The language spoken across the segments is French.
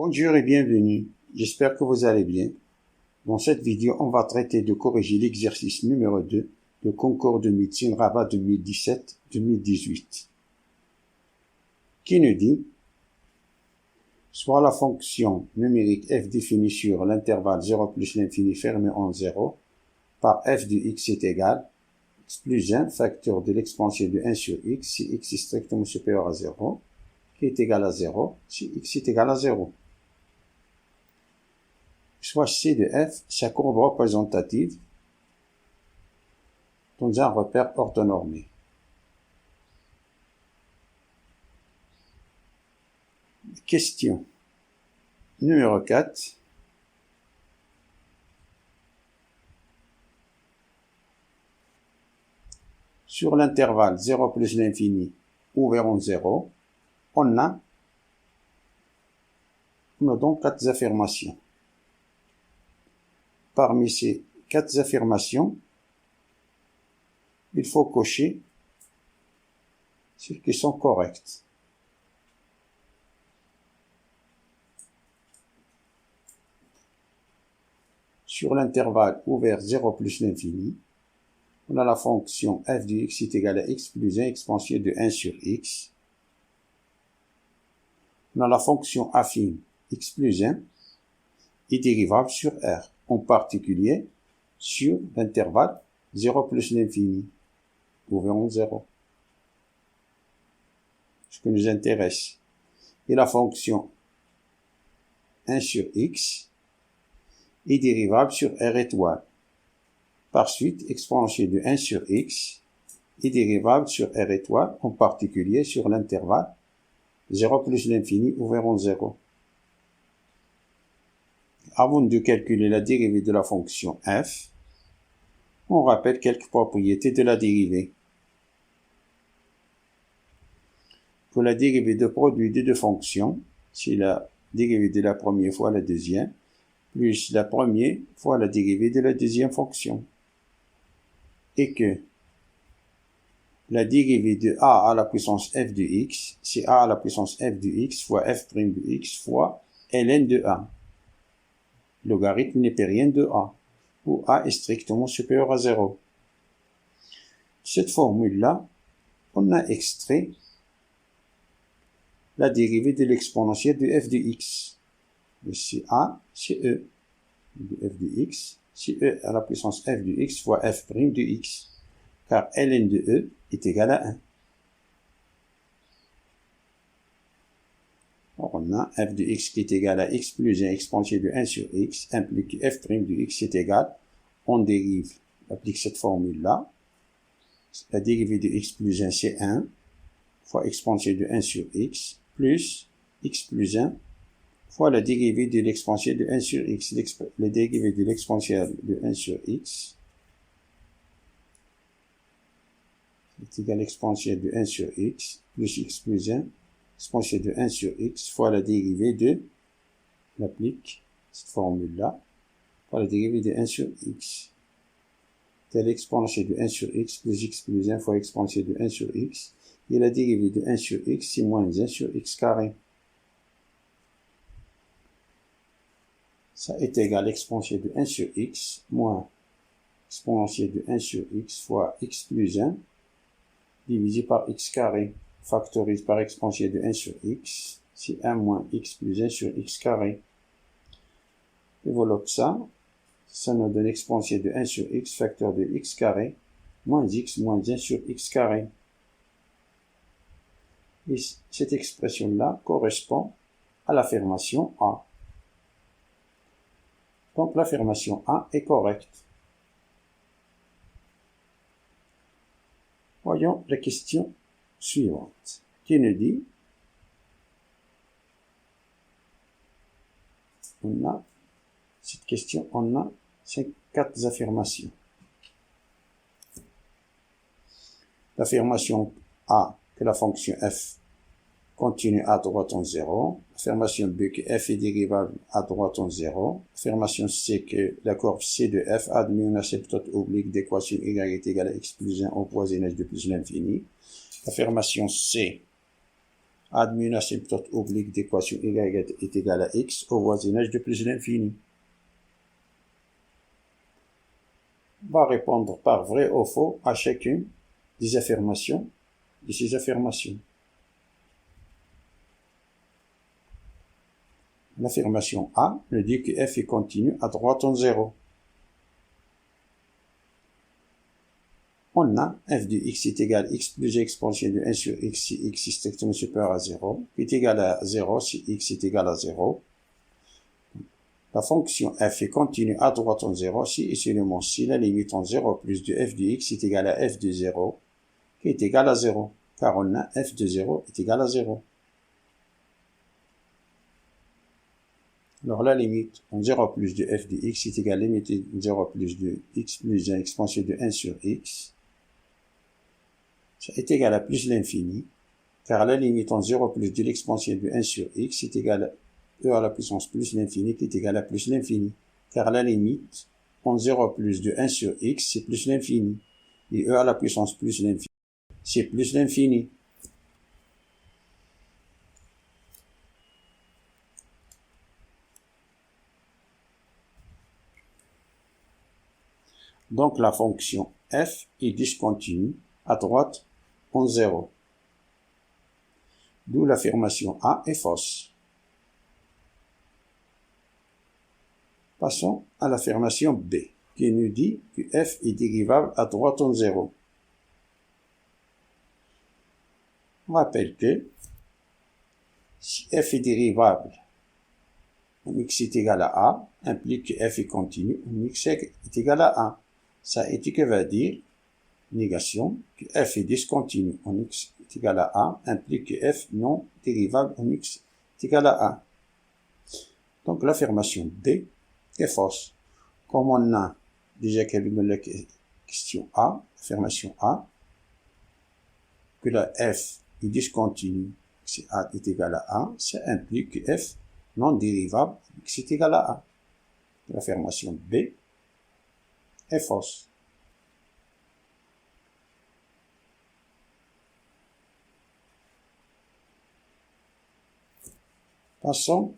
Bonjour et bienvenue, j'espère que vous allez bien. Dans cette vidéo, on va traiter de corriger l'exercice numéro 2 de concours de médecine Rabat 2017-2018, qui nous dit soit la fonction numérique f définie sur l'intervalle 0 plus l'infini fermé en 0 par f de x est égal x plus 1 facteur de l'exponentielle de 1 sur x si x est strictement supérieur à 0 qui est égal à 0 si x est égal à 0. Soit C de f, sa courbe représentative dans un repère orthonormé. Question numéro 4. Sur l'intervalle 0 plus l'infini ouvert en 0, on a donc 4 affirmations. Parmi ces 4 affirmations, il faut cocher celles qui sont correctes. Sur l'intervalle ouvert 0 plus l'infini, on a la fonction f de x est égal à x plus 1 exponentielle de 1 sur x. On a la fonction affine x plus 1 est dérivable sur R, en particulier sur l'intervalle 0 plus l'infini, ouvert en 0. Ce qui nous intéresse. Et la fonction 1 sur x est dérivable sur R étoile. Par suite, exponentielle de 1 sur x est dérivable sur R étoile, en particulier sur l'intervalle 0 plus l'infini ouvert en 0. Avant de calculer la dérivée de la fonction f, on rappelle quelques propriétés de la dérivée. Pour la dérivée de produit de deux fonctions, c'est la dérivée de la première fois la deuxième, plus la première fois la dérivée de la deuxième fonction. Et que la dérivée de a à la puissance f de x, c'est a à la puissance f de x fois f' de x fois ln de a. Logarithme népérien de a, où a est strictement supérieur à 0. Cette formule-là, on a extrait la dérivée de l'exponentielle de f de x. C'est a, c'est e de f de x, c'est e à la puissance f de x fois f' de x, car ln de e est égal à 1. Alors on a f de x qui est égal à x plus 1 exponentielle de 1 sur x, implique que f' de x est égal, on dérive, on applique cette formule-là, la dérivée de x plus 1 c'est 1, fois exponentielle de 1 sur x, plus x plus 1, fois la dérivée de l'exponentielle de 1 sur x, la dérivée de l'exponentielle de 1 sur x, est égal à l'exponentielle de 1 sur x, plus x plus 1, exponentielle de 1 sur x, fois la dérivée de, on applique cette formule-là, fois la dérivée de 1 sur x. C'est l'exponentielle de 1 sur x plus x plus 1 fois exponentielle de 1 sur x, et la dérivée de 1 sur x, c'est moins 1 sur x carré. Ça est égal à exponentielle de 1 sur x, moins exponentielle de 1 sur x fois x plus 1, divisé par x carré, factorise par exponentielle de 1 sur x, c'est 1 moins x plus 1 sur x carré. Développe ça nous donne exponentielle de 1 sur x, facteur de x carré, moins x moins 1 sur x carré. Et cette expression-là correspond à l'affirmation A. Donc l'affirmation A est correcte. Voyons la question suivante, qui nous dit, cette question, on a 4 affirmations. L'affirmation A, que la fonction f continue à droite en 0. Affirmation B, que f est dérivable à droite en 0. Affirmation C, que la courbe C de f admet une asymptote oblique d'équation y est égale à x plus 1 au voisinage de plus l'infini. Affirmation C, admet une asymptote oblique d'équation y est égale à x au voisinage de plus l'infini. On va répondre par vrai ou faux à chacune des affirmations de ces affirmations. L'affirmation A nous dit que f est continu à droite en 0. On a f de x est égal à x plus exponentielle de 1 sur x si x est strictement supérieur à 0, qui est égal à 0 si x est égal à 0. La fonction f est continue à droite en 0 si et seulement si la limite en 0 plus de f de x est égal à f de 0, qui est égal à 0, car on a f de 0 est égal à 0. Alors la limite en 0 plus de f de x est égale à la limite en 0 plus de x plus 1 exponentielle de 1 sur x. Ça est égal à plus l'infini, car la limite en 0 plus de l'exponentielle de 1 sur x est égale à e à la puissance plus l'infini qui est égal à plus l'infini, car la limite en 0 plus de 1 sur x c'est plus l'infini, et e à la puissance plus l'infini c'est plus l'infini. Donc la fonction f est discontinue à droite en 0. D'où l'affirmation A est fausse. Passons à l'affirmation B, qui nous dit que f est dérivable à droite en 0. On rappelle que si f est dérivable en x est égal à a, implique que f est continu en x est égal à 1. Ça va dire, négation, que f est discontinu en x est égal à 1, implique que f non dérivable en x est égal à 1. Donc l'affirmation D est fausse. Comme on a déjà calculé la question A, affirmation A, que la f est discontinue, si A est égal à 1, ça implique que f non dérivable x est égal à 1. L'affirmation B est fausse. Passons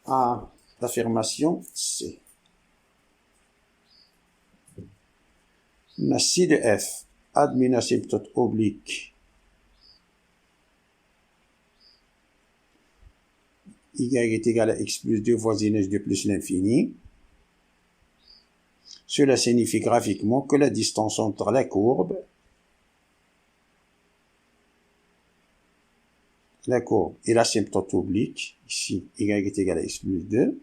à l'affirmation C. On a si de f admet une asymptote oblique y est égal à x plus 2 voisinage de plus l'infini. Cela signifie graphiquement que la distance entre la courbe et l'asymptote oblique, ici y est égal à x plus 2,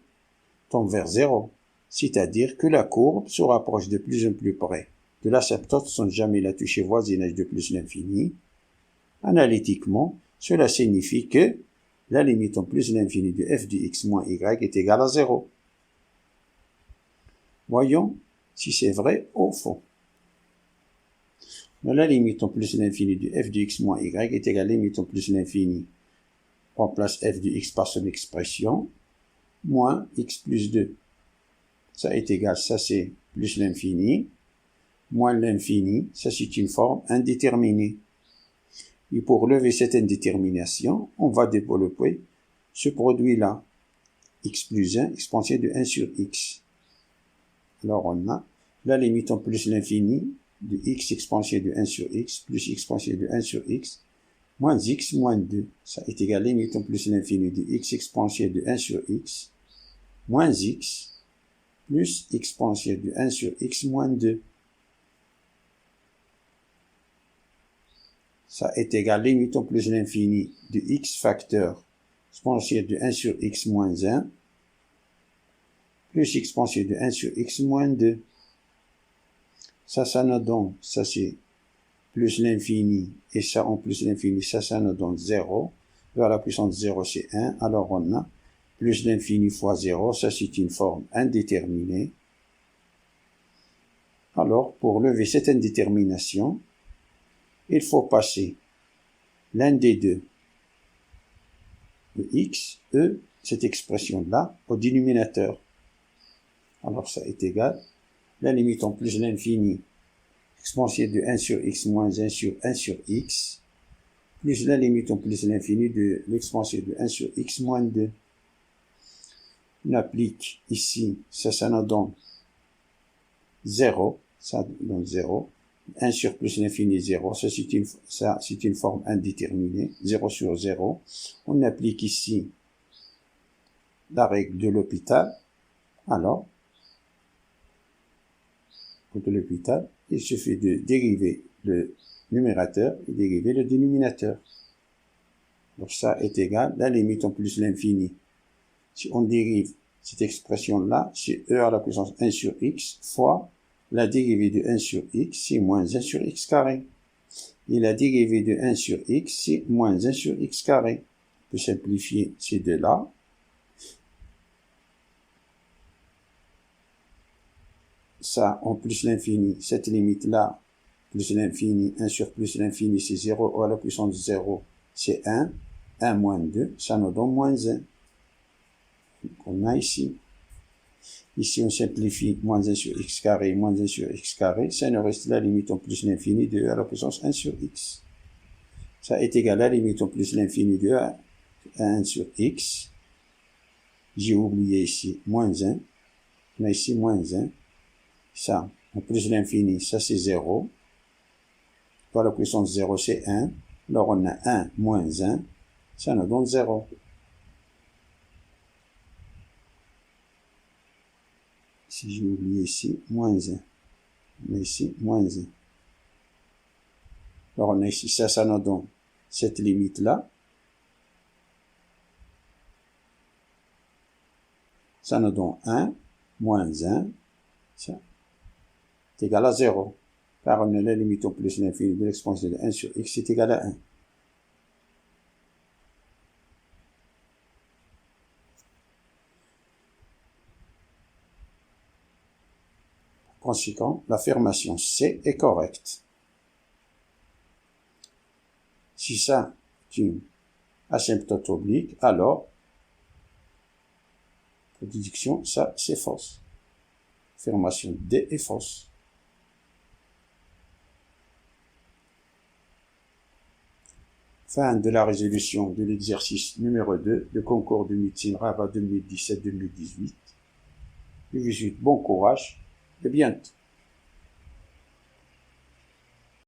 tend vers 0. C'est-à-dire que la courbe se rapproche de plus en plus près de l'asymptote sans jamais la toucher voisinage de plus l'infini. Analytiquement, cela signifie que la limite en plus l'infini de f de x moins y est égale à 0. Voyons si c'est vrai ou faux. La limite en plus l'infini de f de x moins y est égale à la limite en plus l'infini. On remplace f de x par son expression, moins x plus 2. Ça est égal, ça c'est plus l'infini, moins l'infini, ça c'est une forme indéterminée. Et pour lever cette indétermination, on va développer ce produit-là, x plus 1 exponentielle de 1 sur x. Alors on a la limite en plus l'infini de x exponentielle de 1 sur x plus exponentielle de 1 sur x moins x moins 2. Ça est égal à la limite en plus l'infini de x exponentielle de 1 sur x moins x plus exponentielle de 1 sur x moins 2. Ça est égal à la limite en plus l'infini de x facteur exponentielle de 1 sur x moins 1 plus exponentielle de 1 sur x moins 2. Ça nous donne, ça c'est plus l'infini, et ça en plus l'infini, ça nous donne 0. Vers la puissance 0, c'est 1. Alors on a plus l'infini fois 0, ça c'est une forme indéterminée. Alors, pour lever cette indétermination, il faut passer l'un des deux, le x, e, cette expression-là, au dénominateur. Alors ça est égal, la limite en plus l'infini, exponentielle de 1 sur x moins 1 sur 1 sur x, plus la limite en plus l'infini de l'expansion de 1 sur x moins 2. On applique ici, ça nous donne 0, ça donne 0. 1 sur plus l'infini 0, ça c'est une forme indéterminée, 0 sur 0. On applique ici la règle de l'hôpital. Alors, pour l'hôpital, il suffit de dériver le numérateur et dériver le dénominateur. Donc ça est égal à la limite en plus l'infini. Si on dérive cette expression-là, c'est e à la puissance 1 sur x fois la dérivée de 1 sur x, c'est moins 1 sur x carré. Et la dérivée de 1 sur x, c'est moins 1 sur x carré. On peut simplifier ces deux-là. Ça, en plus l'infini, cette limite-là, plus l'infini, 1 sur plus l'infini, c'est 0 à la puissance 0, c'est 1. 1 moins 2, ça nous donne moins 1. Donc, on a ici. Ici, on simplifie moins 1 sur x carré, moins 1 sur x carré. Ça nous reste la limite en plus l'infini de e à la puissance 1 sur x. Ça est égal à la limite en plus l'infini de e à 1 sur x. J'ai oublié ici moins 1. On a ici moins 1. Ça, en plus l'infini, ça c'est 0. Par la puissance 0, c'est 1. Alors, on a 1 moins 1. Ça nous donne 0. Si j'ai oublié ici, moins 1. On a ici, moins 1. Alors, on a ici, ça nous donne cette limite-là. Ça nous donne 1, moins 1. Ça est égal à 0. Car on a la limite au plus l'infini de l'expansion de 1 sur x est égal à 1. Par conséquent, l'affirmation C est correcte. Si ça est une asymptote oblique, alors, pour déduction, ça c'est fausse. L'affirmation D est fausse. Fin de la résolution de l'exercice numéro 2 de concours de médecine Rabat 2017-2018. Je vous souhaite bon courage et bientôt.